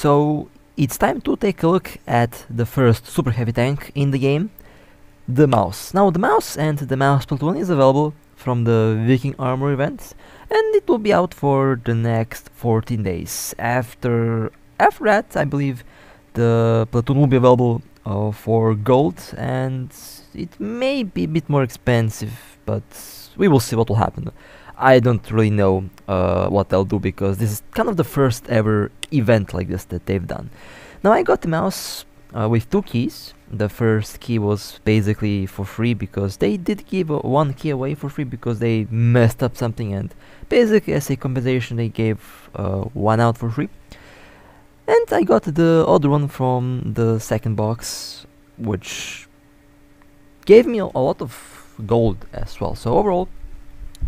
So it's time to take a look at the first super heavy tank in the game, the Mouse. Now the Mouse and the Mouse Platoon is available from the Viking Armor event, and it will be out for the next 14 days. After that, I believe the Platoon will be available for gold, and it may be a bit more expensive, but we will see what will happen. I don't really know what they'll do, because this is kind of the first ever event like this that they've done. Now I got the Mouse with 2 keys. The first key was basically for free, because they did give one key away for free because they messed up something, and basically as a compensation they gave one out for free. And I got the other one from the second box, which gave me a lot of gold as well. So overall,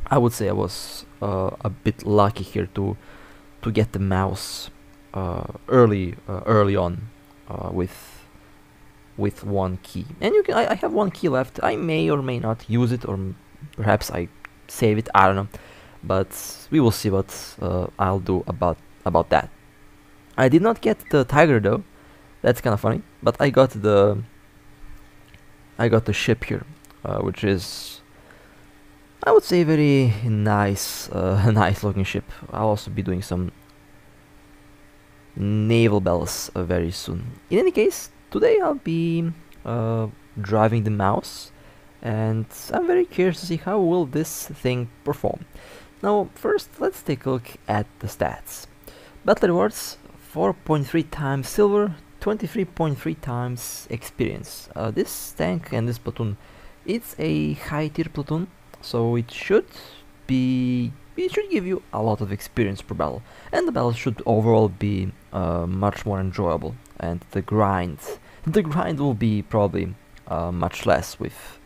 I would say I was a bit lucky here to get the Mouse early on with 1 key. And I have 1 key left. I may or may not use it, or perhaps I save it. I don't know, but we will see what I'll do about that. I did not get the Tiger though. That's kind of funny. But I got the ship here, which is, I would say, very nice, nice looking ship. I'll also be doing some naval battles very soon. In any case, today I'll be driving the Mouse, and I'm very curious to see how will this thing perform. Now, first, let's take a look at the stats. Battle rewards: 4.3 times silver, 23.3 times experience. This tank and this platoon, it's a high tier platoon, so it should give you a lot of experience per battle, and the battle should overall be much more enjoyable, and the grind will be probably much less with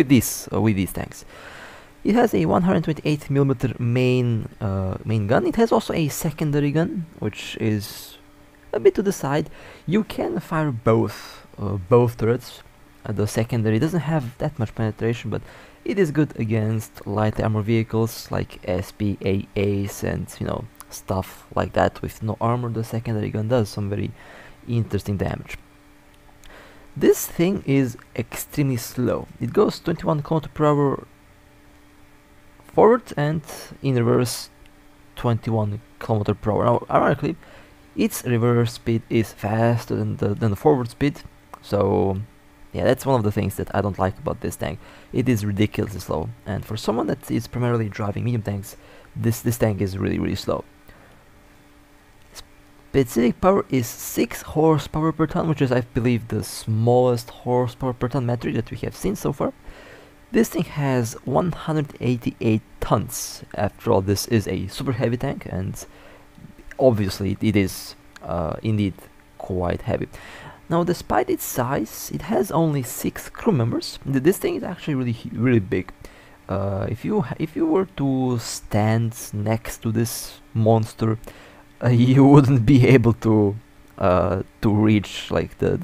these tanks. It has a 128mm main gun. It has also a secondary gun, which is a bit to the side. You can fire both turrets. The secondary doesn't have that much penetration, but it is good against light armor vehicles like SPAAs and stuff like that. With no armor, the secondary gun does some very interesting damage. This thing is extremely slow. It goes 21 km/h forward, and in reverse 21 km/h. Now, ironically, its reverse speed is faster than the forward speed, so yeah, that's one of the things that I don't like about this tank. It is ridiculously slow, and for someone that is primarily driving medium tanks, this tank is really slow. Specific power is 6 horsepower per ton, which is, I believe, the smallest horsepower per ton metric that we have seen so far. This thing has 188 tons. After all, this is a super heavy tank, and obviously it is indeed quite heavy. Now, despite its size, it has only 6 crew members. This thing is actually really big. If you were to stand next to this monster, you wouldn't be able to reach like the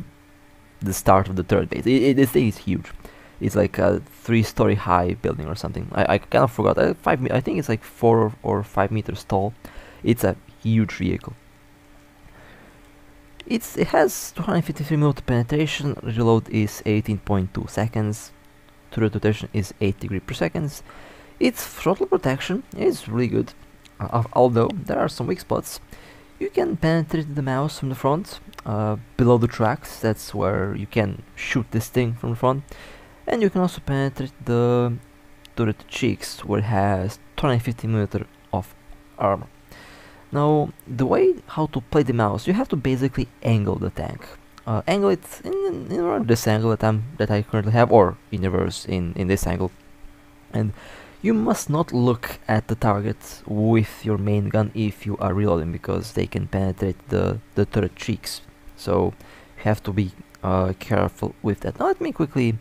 start of the third base. This thing is huge. It's like a 3-story high building or something. I kind of forgot. I think it's like 4 or 5 meters tall. It's a huge vehicle. It has 253mm penetration. Reload is 18.2 seconds. Turret rotation is 8 degrees per second. Its throttle protection is really good, although there are some weak spots. You can penetrate the Mouse from the front, below the tracks. That's where you can shoot this thing from the front. And you can also penetrate the turret cheeks, where it has 250mm of armor. Now, the way how to play the Mouse, you have to basically angle the tank. Angle it in around this angle that I currently have, or in reverse in this angle. And you must not look at the target with your main gun if you are reloading, because they can penetrate the turret cheeks. So you have to be careful with that. Now let me quickly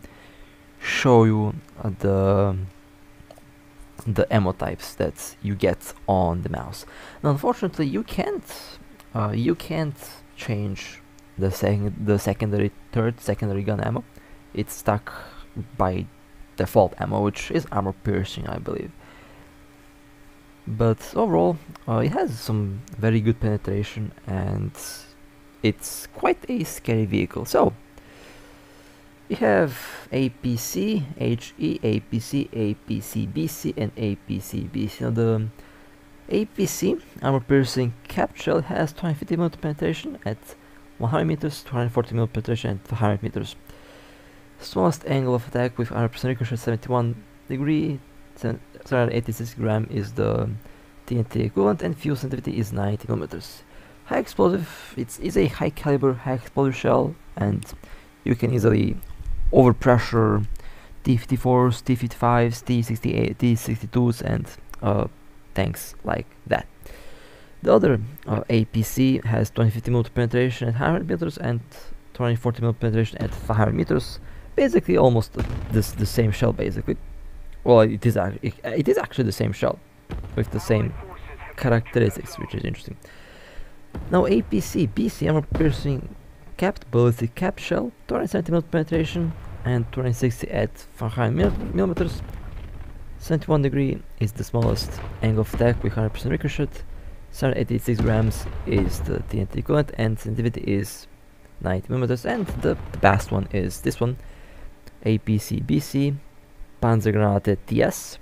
show you the ammo types that you get on the Mouse. Now, unfortunately, you can't change the secondary gun ammo. It's stuck by default ammo, which is armor piercing, I believe. but overall it has some very good penetration and it's quite a scary vehicle. So we have APC, HE, APC, APC, BC, and APC, BC. Now the APC, armor piercing capped shell, has 250mm penetration at 100 meters, 240mm penetration at 100 meters. Smallest angle of attack with 100% ricochet 71 degree, 786 gram is the TNT equivalent, and fuel sensitivity is 90 millimeters. High explosive, it's a high caliber, high explosive shell, and you can easily overpressure T-54s, T-55s, T-68, T-62s, and tanks like that. The other APC has 250mm penetration at 100 meters and 240mm penetration at 500 meters. Basically, almost the same shell. Basically, well, it is actually the same shell with the same characteristics, which is interesting. Now, APC BC, armor piercing capped ballistic cap shell, 270mm penetration and 260 at 500 millimeters. 71 degree is the smallest angle of attack with 100% ricochet. 786 grams is the TNT equivalent, and sensitivity is 90 millimeters. And the best one is this one, APC BC Panzergranate TS,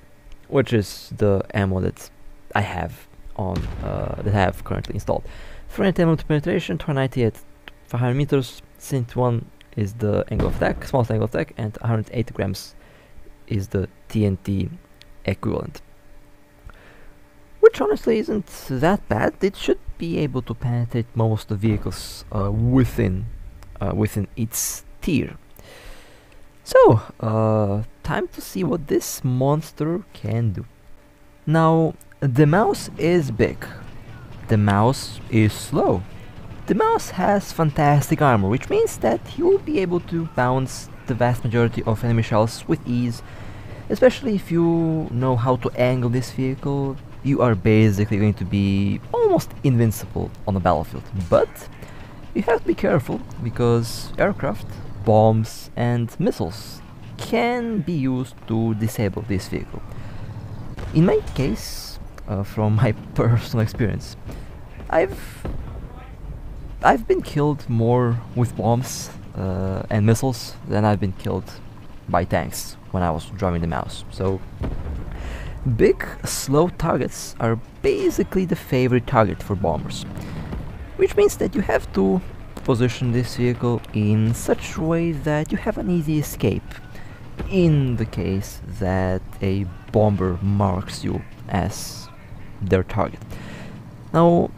which is the ammo that I have on that I have currently installed. 310mm penetration, 290 at 500 meters. 71 is the angle of attack, smallest angle of attack, and 180 grams is the TNT equivalent, which honestly isn't that bad. It should be able to penetrate most of the vehicles within its tier. So, time to see what this monster can do. Now, the mouse is big. The mouse is slow. The mouse has fantastic armor, which means that he will be able to bounce the vast majority of enemy shells with ease. Especially if you know how to angle this vehicle, you are basically going to be almost invincible on the battlefield. But you have to be careful, because aircraft, bombs and missiles can be used to disable this vehicle. In my case, from my personal experience, I've been killed more with bombs and missiles than I've been killed by tanks when I was driving the mouse. So big, slow targets are basically the favorite target for bombers, which means that you have to position this vehicle in such a way that you have an easy escape in the case that a bomber marks you as their target. Now,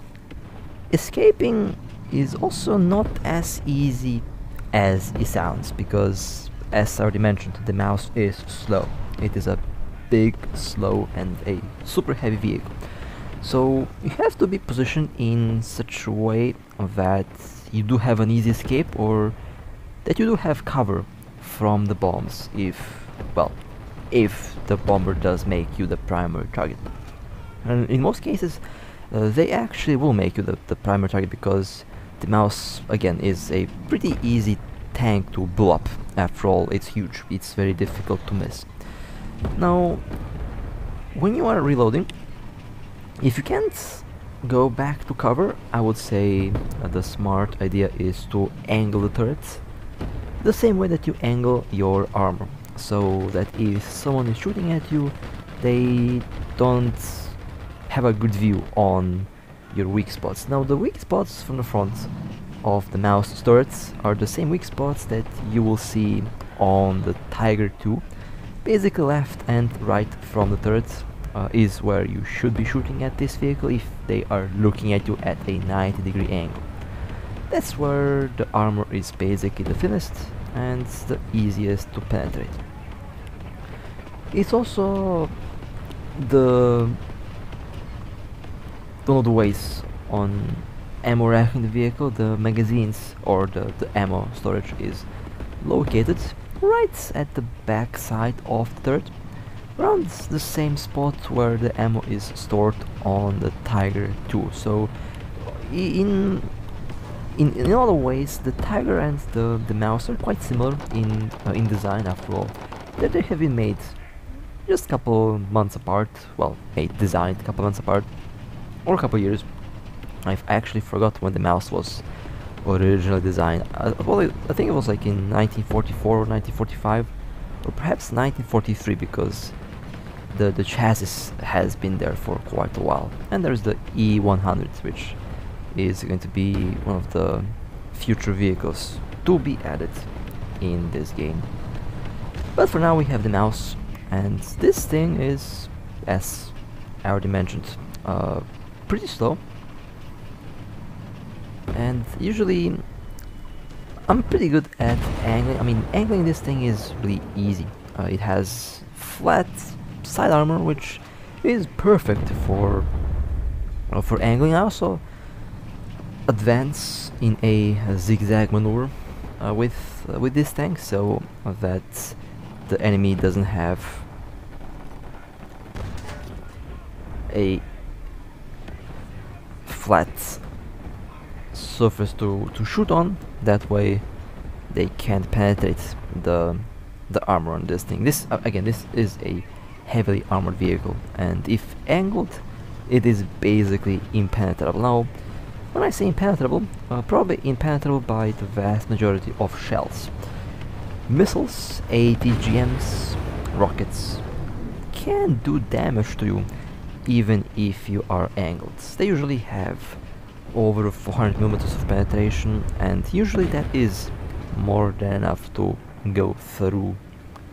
escaping is also not as easy as it sounds, because as I already mentioned, the mouse is slow. It is a big, slow and a super heavy vehicle. So you have to be positioned in such a way that you do have an easy escape, or that you do have cover from the bombs if the bomber does make you the primary target. And in most cases, they actually will make you the primary target, because the mouse, again, is a pretty easy tank to blow up. After all, it's huge. It's very difficult to miss. Now, when you are reloading, if you can't go back to cover, I would say the smart idea is to angle the turrets the same way that you angle your armor, so that if someone is shooting at you, they don't have a good view on your weak spots. Now, the weak spots from the front of the mouse turrets are the same weak spots that you will see on the Tiger II. Basically, left and right from the turrets is where you should be shooting at this vehicle if they are looking at you at a 90-degree angle. That's where the armor is basically the thinnest and the easiest to penetrate. It's also one of the ways on ammo racking the vehicle. The magazines or the ammo storage is located right at the back side of the turret, around the same spot where the ammo is stored on the Tiger II. So in other ways, the Tiger and the mouse are quite similar in design. After all, that they have been made just a couple months apart. Well, designed a couple months apart, or a couple years. I've actually forgot when the mouse was originally designed. Well, I think it was like in 1944 or 1945, or perhaps 1943, because the chassis has been there for quite a while. And there's the E100, which is going to be one of the future vehicles to be added in this game. But for now we have the mouse, and this thing is, as I already mentioned, pretty slow. And usually I'm pretty good at angling. I mean, angling this thing is really easy. It has flat side armor, which is perfect for angling. I also advance in a zigzag maneuver with this tank, so that the enemy doesn't have a flat surface to shoot on. That way they can't penetrate the armor on this thing. This again, this is a heavily armored vehicle, and if angled, it is basically impenetrable. Now, when I say impenetrable, probably impenetrable by the vast majority of shells. Missiles, ATGMs, rockets can do damage to you even if you are angled. They usually have over 400 millimeters of penetration, and usually that is more than enough to go through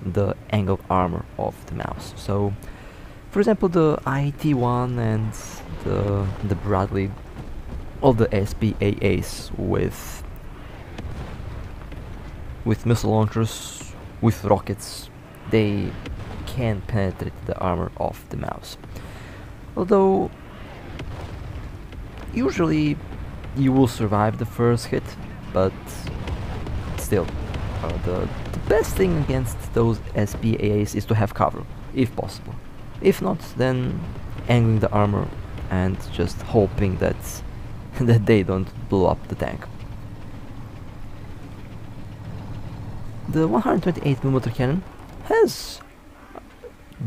the angled armor of the mouse. So, for example, the IT-1 and the Bradley, all the SPAAs with missile launchers, with rockets, they can penetrate the armor of the mouse. Although usually you will survive the first hit, but still, the best thing against those SPAAs is to have cover, if possible. If not, then angling the armor and just hoping that that they don't blow up the tank. The 128mm cannon has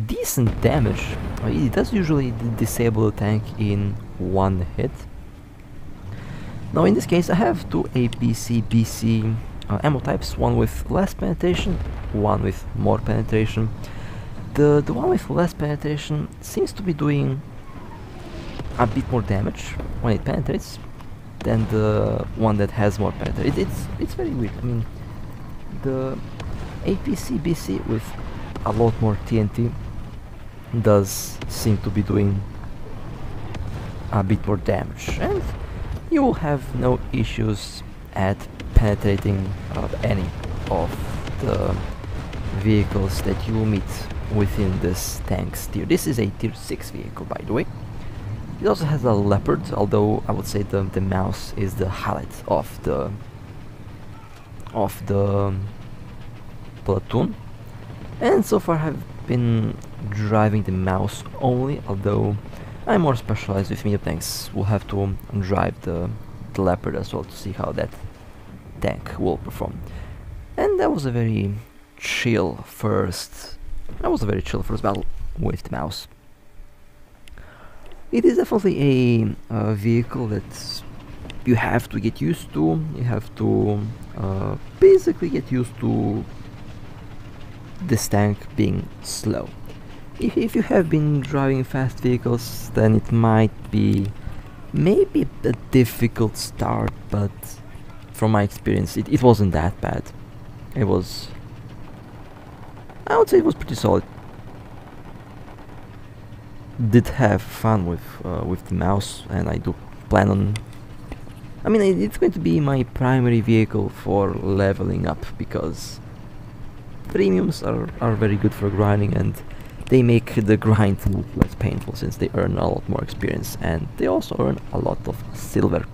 decent damage. It does usually disable the tank in one hit. Now in this case I have two APC-BC ammo types, one with less penetration, one with more penetration. The one with less penetration seems to be doing a bit more damage when it penetrates than the one that has more penetration. It's very weird. I mean, the APC-BC with a lot more TNT does seem to be doing a bit more damage, and you will have no issues at penetrating any of the vehicles that you will meet within this tank's tier. This is a tier 6 vehicle, by the way. It also has a Leopard, although I would say the mouse is the highlight of the platoon. And so far I've been driving the mouse only, although I'm more specialized with medium tanks. We'll have to drive the Leopard as well to see how that tank will perform. And that was a very chill first battle with the mouse. It is definitely a vehicle that you have to get used to. You have to basically get used to this tank being slow. If you have been driving fast vehicles, then it might be maybe a difficult start, but from my experience it wasn't that bad. I would say it was pretty solid. Did have fun with the mouse, and I do plan on... I mean, it's going to be my primary vehicle for leveling up, because premiums are very good for grinding, and they make the grind look less painful since they earn a lot more experience, and they also earn a lot of silver.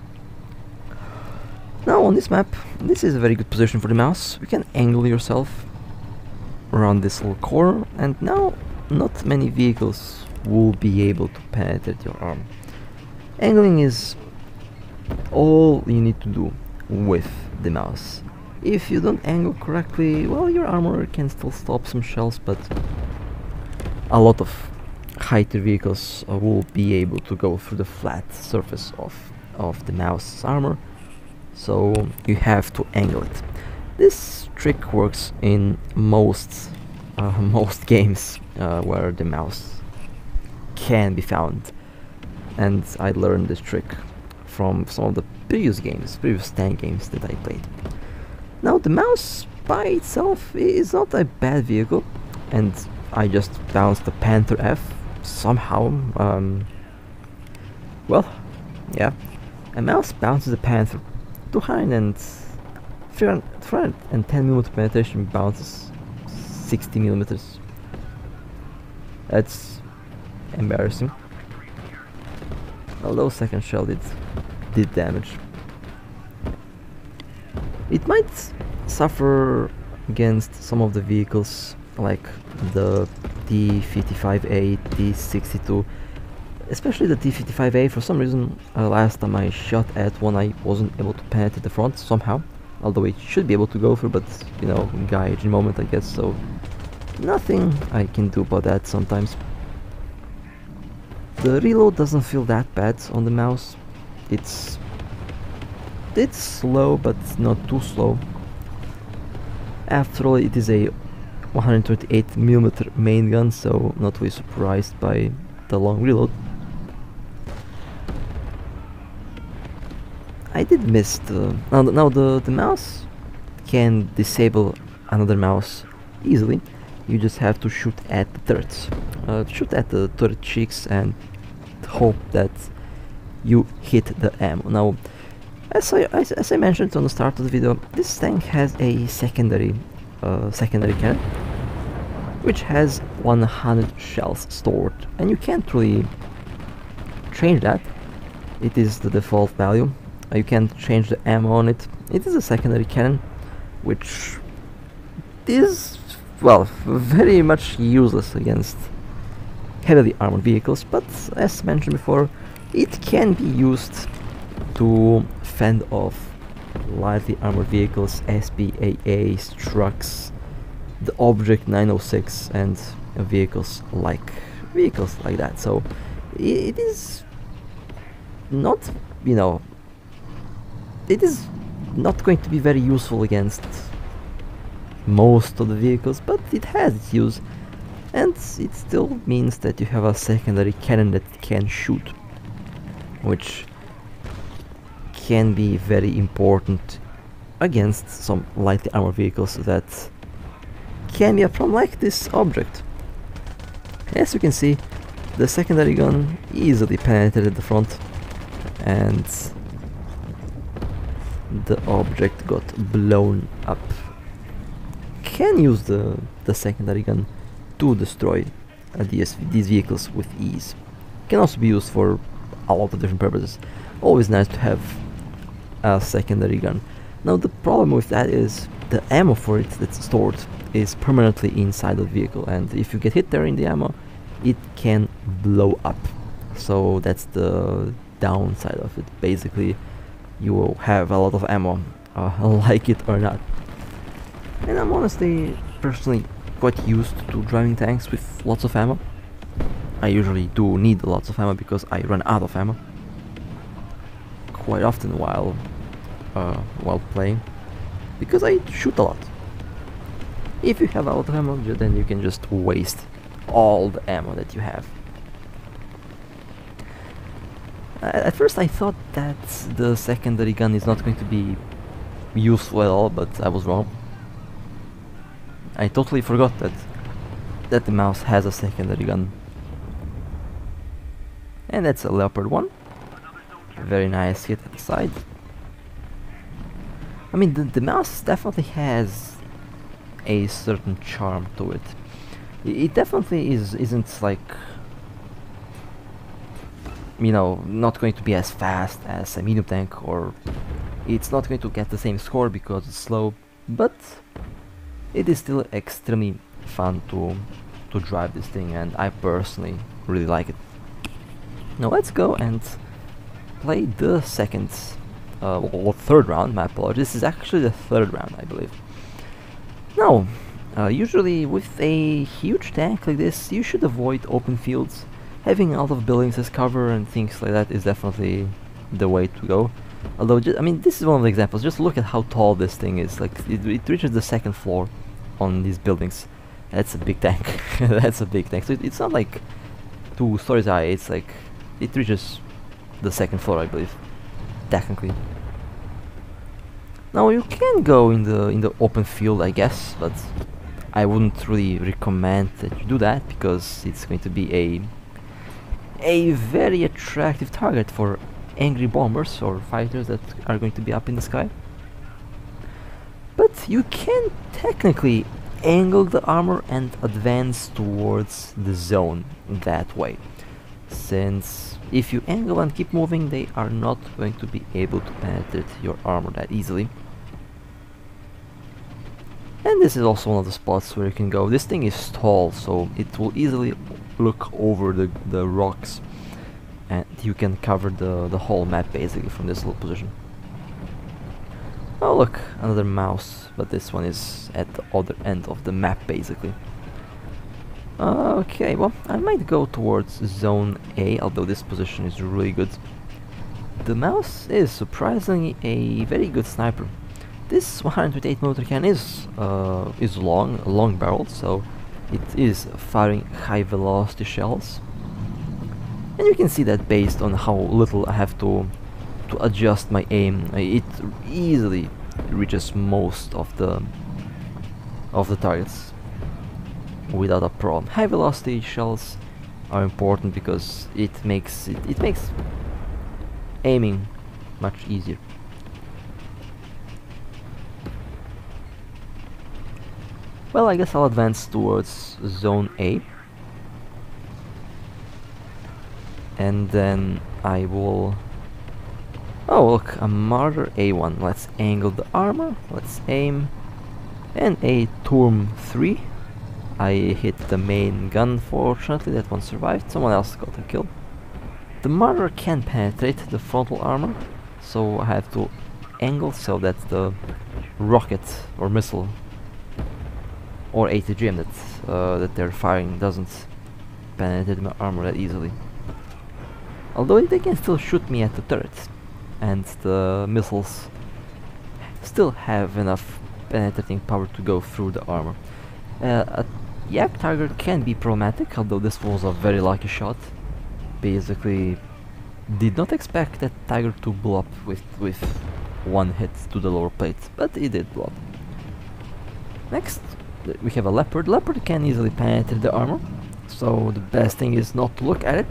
Now on this map, this is a very good position for the mouse. You can angle yourself around this little corner, and now not many vehicles will be able to penetrate your arm. Angling is all you need to do with the mouse. If you don't angle correctly, well, your armor can still stop some shells, but a lot of heighter vehicles will be able to go through the flat surface of the mouse's armor, so you have to angle it. This trick works in most most games where the mouse can be found, and I learned this trick from some of the previous tank games that I played. Now the mouse by itself is not a bad vehicle, and I just bounced the Panther F somehow. Well, yeah, a mouse bounces a Panther 310mm penetration bounces 60mm. That's embarrassing. Although second shell did damage. It might suffer against some of the vehicles like the T-55A, T-62, especially the T-55A. For some reason, last time I shot at one, I wasn't able to penetrate the front somehow, although it should be able to go through, but you know, gauge moment I guess, so nothing I can do about that sometimes. The reload doesn't feel that bad on the mouse. It's slow, but not too slow. After all, it is a 128mm main gun, so not really surprised by the long reload. I did miss the... Now the mouse can disable another mouse easily. You just have to shoot at the turrets. Shoot at the turret cheeks and hope that you hit the ammo. Now, as I mentioned on the start of the video, this tank has a secondary cannon, which has 100 shells stored, and you can't really change that. It is the default value. You can't change the ammo on it. It is a secondary cannon, which is, well, very much useless against heavily armored vehicles, but as mentioned before, it can be used to fend off lightly armored vehicles, SPAAs, trucks, the Object 906, and vehicles like that. So it is not, you know, it is not going to be very useful against most of the vehicles, but it has its use, and it still means that you have a secondary cannon that can shoot, which can be very important against some lightly armored vehicles that can be a problem, like this Object. As you can see, the secondary gun easily penetrated the front, and the Object got blown up. Can use the secondary gun to destroy these vehicles with ease. Can also be used for a lot of different purposes. Always nice to have a secondary gun. Now the problem with that is the ammo for it that's stored is permanently inside the vehicle, and if you get hit there in the ammo, it can blow up. So that's the downside of it. Basically, you will have a lot of ammo, like it or not. And I'm honestly, personally, quite used to driving tanks with lots of ammo. I usually do need lots of ammo because I run out of ammo quite often while playing, because I shoot a lot. If you have a lot of ammo, then you can just waste all the ammo that you have. At first I thought that the secondary gun is not going to be useful at all, but I was wrong. I totally forgot that the mouse has a secondary gun. And that's a Leopard 1. Very nice hit at the side. I mean, the mouse definitely has a certain charm to it. It definitely isn't like, you know, not going to be as fast as a medium tank, or it's not going to get the same score because it's slow, but it is still extremely fun to drive this thing, and I personally really like it. Now let's go and play the second or third round. My apologies, this is actually the third round, I believe. Now, Usually with a huge tank like this, you should avoid open fields. Having a lot of buildings as cover and things like that is definitely the way to go. Although, I mean, this is one of the examples. Just look at how tall this thing is. Like, it reaches the second floor on these buildings. That's a big tank. That's a big tank. So it's not like 2 stories high. It's like it reaches the second floor, I believe, technically. Now you can go in the open field, I guess, but I wouldn't really recommend that you do that because it's going to be a very attractive target for angry bombers or fighters that are going to be up in the sky. But you can technically angle the armor and advance towards the zone that way, since if you angle and keep moving, they are not going to be able to penetrate your armor that easily. And this is also one of the spots where you can go. This thing is tall, so it will easily look over the rocks, and you can cover the whole map basically from this little position. Oh look, another mouse, but this one is at the other end of the map basically. Okay, well, I might go towards zone A, although this position is really good. The mouse is surprisingly a very good sniper. This 128mm can is long barreled, so it is firing high velocity shells. And you can see that based on how little I have to adjust my aim, it easily reaches most of the targets without a problem. High velocity shells are important because it makes aiming much easier. Well, I guess I'll advance towards zone A, and then I will... Oh look, a Marder A1. Let's angle the armor, let's aim, and a Turm 3. I hit the main gun, fortunately, that one survived, someone else got a kill. The Marder can penetrate the frontal armor, so I have to angle so that the rocket or missile or ATGM that they're firing doesn't penetrate my armor that easily. Although they can still shoot me at the turret, and the missiles still have enough penetrating power to go through the armor. A Yak Tiger can be problematic, although this was a very lucky shot. Basically, did not expect that Tiger to blow up with one hit to the lower plate, but it did blow up. Next, we have a Leopard. Leopard can easily penetrate the armor, so the best thing is not to look at it.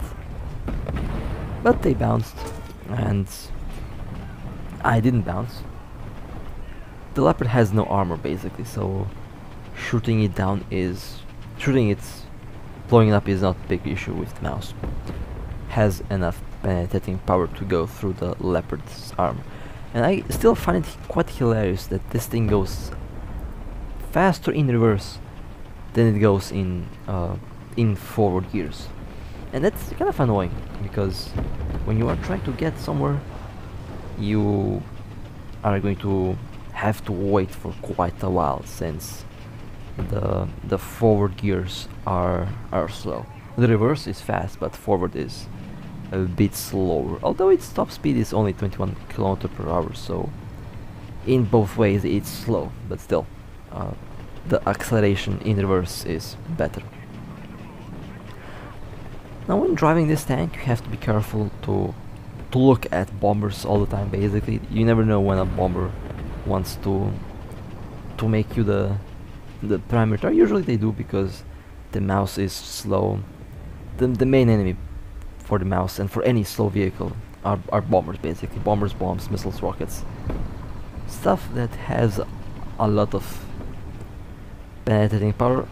But they bounced, and I didn't bounce. The Leopard has no armor basically, so shooting it, blowing it up is not a big issue with the mouse. Has enough penetrating power to go through the Leopard's armor. And I still find it quite hilarious that this thing goes faster in reverse than it goes in forward gears. And that's kind of annoying, because when you are trying to get somewhere, you are going to have to wait for quite a while, since the forward gears are slow. The reverse is fast, but forward is a bit slower, although its top speed is only 21 km/h, so in both ways it's slow, but still the acceleration in reverse is better. Now when driving this tank, you have to be careful to look at bombers all the time. Basically, you never know when a bomber wants to make you the primary target. Usually they do, because the mouse is slow. The main enemy for the mouse and for any slow vehicle are bombers, basically. Bombers, bombs, missiles, rockets. Stuff that has a lot of penetrating power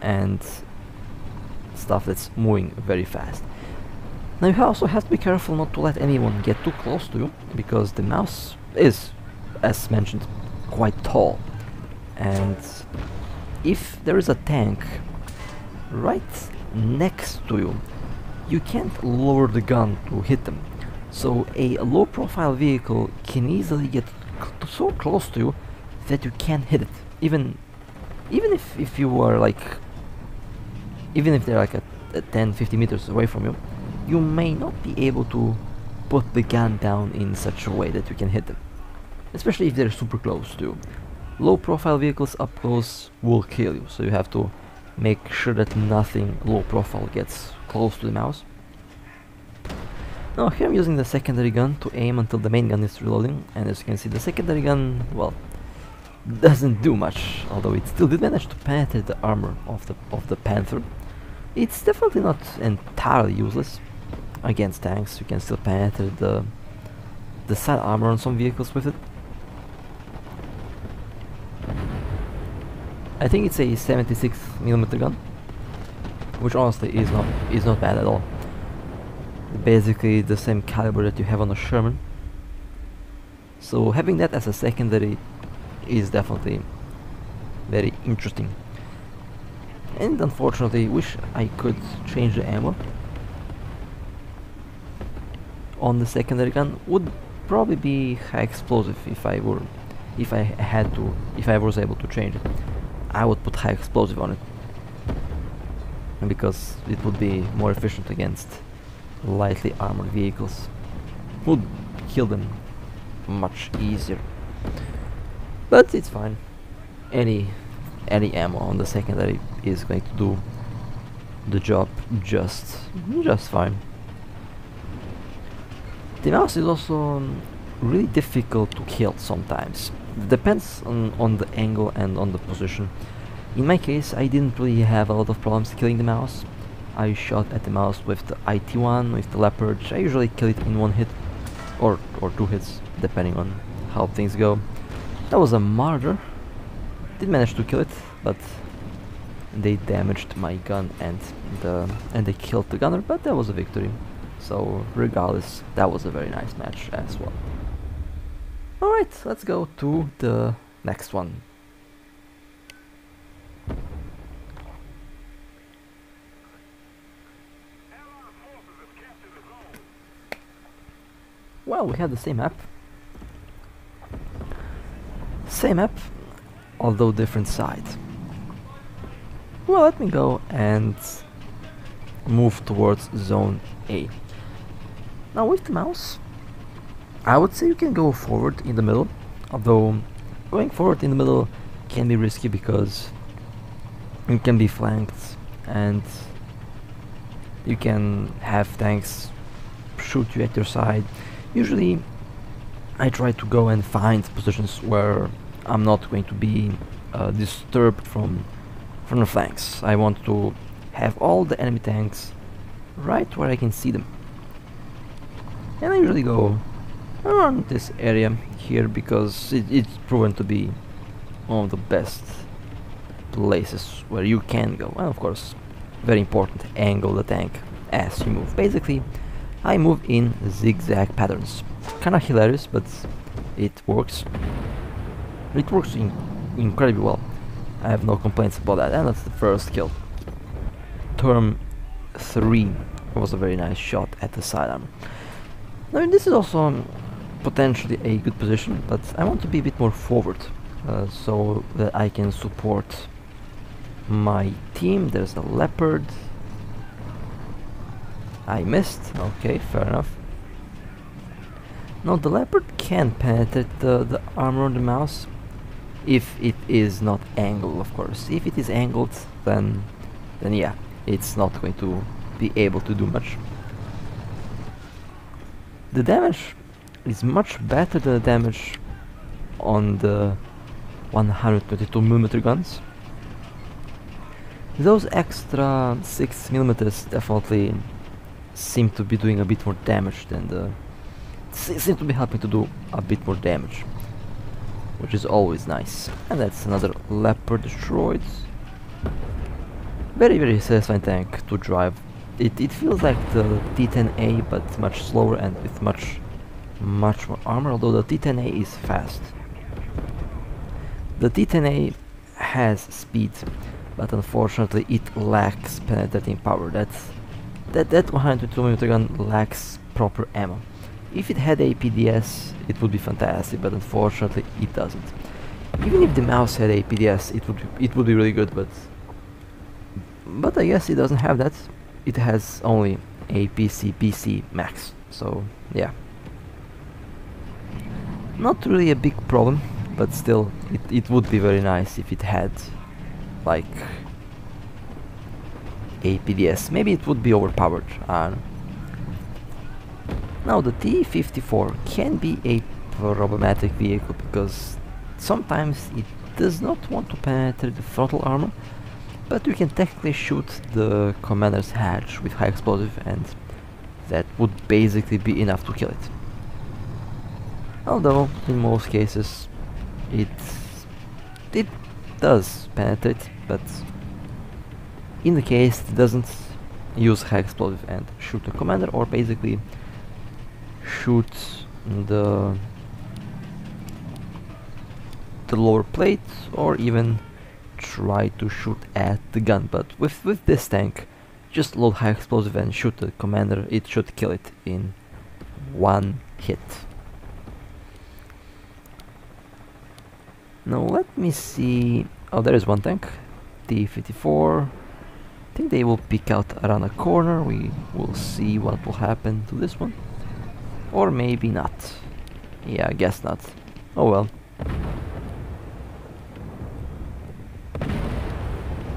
and stuff that's moving very fast. Now you also have to be careful not to let anyone get too close to you, because the mouse is, as mentioned, quite tall, and if there is a tank right next to you, you can't lower the gun to hit them. So a low profile vehicle can easily get so close to you that you can't hit it, even even if you are like, even if they're like at 10-15 meters away from you, you may not be able to put the gun down in such a way that you can hit them, especially if they're super close to you. Low profile vehicles up close will kill you, so you have to make sure that nothing low profile gets close to the mouse. Now here I'm using the secondary gun to aim until the main gun is reloading, and as you can see the secondary gun, well, doesn't do much, although it still did manage to penetrate the armor of the Panther. It's definitely not entirely useless against tanks. You can still penetrate the side armor on some vehicles with it. I think it's a 76mm gun, which honestly is not bad at all. Basically the same caliber that you have on a Sherman. So having that as a secondary is definitely very interesting. And unfortunately, wish I could change the ammo on the secondary gun. Would probably be high explosive if I was able to change it. I would put high explosive on it, because it would be more efficient against lightly armored vehicles. Would kill them much easier. But it's fine. Any ammo on the secondary is going to do the job just fine. The mouse is also really difficult to kill sometimes. Depends on the angle and on the position. In my case, I didn't really have a lot of problems killing the mouse. I shot at the mouse with the IT-1, with the Leopard. I usually kill it in one hit, or two hits, depending on how things go. That was a Marauder. Did manage to kill it, but they damaged my gun and they killed the gunner, but that was a victory. So regardless, that was a very nice match as well. Alright, let's go to the next one. Well, we have the same map. Same map, although different side. Well, let me go and move towards Zone A. Now with the mouse, I would say you can go forward in the middle, although going forward in the middle can be risky because you can be flanked and you can have tanks shoot you at your side. Usually I try to go and find positions where I'm not going to be disturbed from the flanks. I want to have all the enemy tanks right where I can see them. And I usually go around this area here because it's proven to be one of the best places where you can go. And of course, very important, angle the tank as you move. Basically, I move in zigzag patterns. Kinda hilarious, but it works. It works incredibly well. I have no complaints about that, and that's the first kill. Turn 3 was a very nice shot at the sidearm. Now this is also potentially a good position, but I want to be a bit more forward so that I can support my team. There's a Leopard. I missed. Okay, fair enough. Now the Leopard can penetrate the armor on the mouse if it is not angled, of course. If it is angled, then yeah, it's not going to be able to do much. The damage is much better than the damage on the 122mm guns. Those extra 6mm definitely seem to be doing a bit more damage than the... seem to be helping to do a bit more damage, which is always nice. And that's another Leopard destroyed. Very, very satisfying tank to drive. It feels like the T10A, but much slower and with much more armor, although the T10A is fast. The T10A has speed, but unfortunately it lacks penetrating power. That 122mm gun lacks proper ammo. If it had a PDS, it would be fantastic, but unfortunately it doesn't. Even if the mouse had a PDS, it would be really good, but I guess it doesn't have that. It has only a PC Max, so yeah. Not really a big problem, but still, it would be very nice if it had, like, a PDS. Maybe it would be overpowered, I don't know. Now the T-54 can be a problematic vehicle because sometimes it does not want to penetrate the frontal armor, but you can technically shoot the commander's hatch with high explosive and that would basically be enough to kill it. Although in most cases it does penetrate, but in the case it doesn't, use high explosive and shoot the commander, or basically shoot the lower plate, or even try to shoot at the gun. But with this tank, just load high explosive and shoot the commander, it should kill it in one hit. Now let me see. Oh, there is one tank, T-54. I think they will peek out around a corner. We will see what will happen to this one. Or maybe not. Yeah, I guess not. Oh well.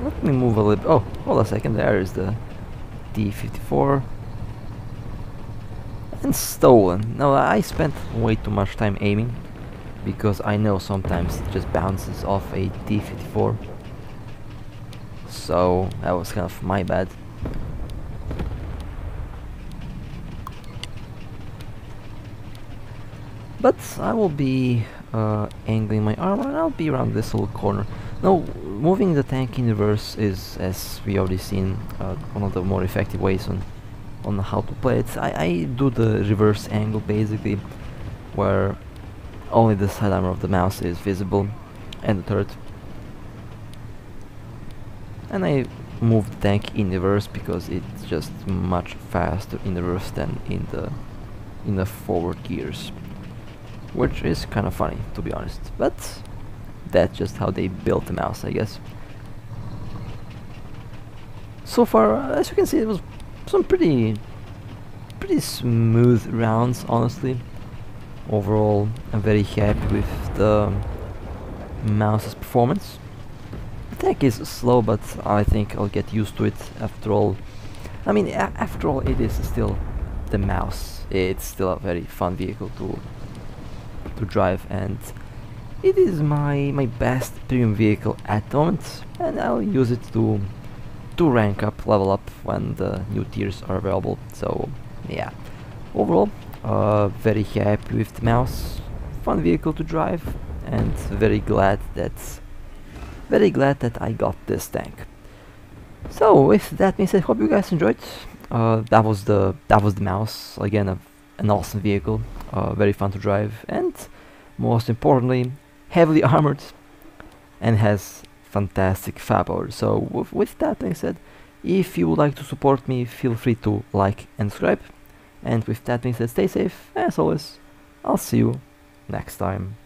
Let me move a little. Oh, hold a second. There is the T-54. And stolen. Now I spent way too much time aiming, because I know sometimes it just bounces off a T-54. So that was kind of my bad. But I will be angling my armor and I'll be around this little corner. Now, moving the tank in reverse is, as we already seen, one of the more effective ways on how to play it. I do the reverse angle basically, where only the side armor of the mouse is visible and the turret. And I move the tank in reverse because it's just much faster in reverse than in the forward gears, which is kind of funny, to be honest, but that's just how they built the mouse, I guess. So far, as you can see, it was some pretty smooth rounds, honestly. Overall, I'm very happy with the mouse's performance. The tank is slow, but I think I'll get used to it after all. I mean, after all, it is still the mouse. It's still a very fun vehicle to drive, and it is my best premium vehicle at the moment, and I'll use it to rank up, level up when the new tiers are available. So yeah, overall, very happy with the mouse. Fun vehicle to drive, and very glad that I got this tank. So with that being said, hope you guys enjoyed. That was the mouse. Again, an awesome vehicle, very fun to drive, and most importantly, heavily armored, and has fantastic firepower. So with that being said, if you would like to support me, feel free to like and subscribe. And with that being said, stay safe. As always, I'll see you next time.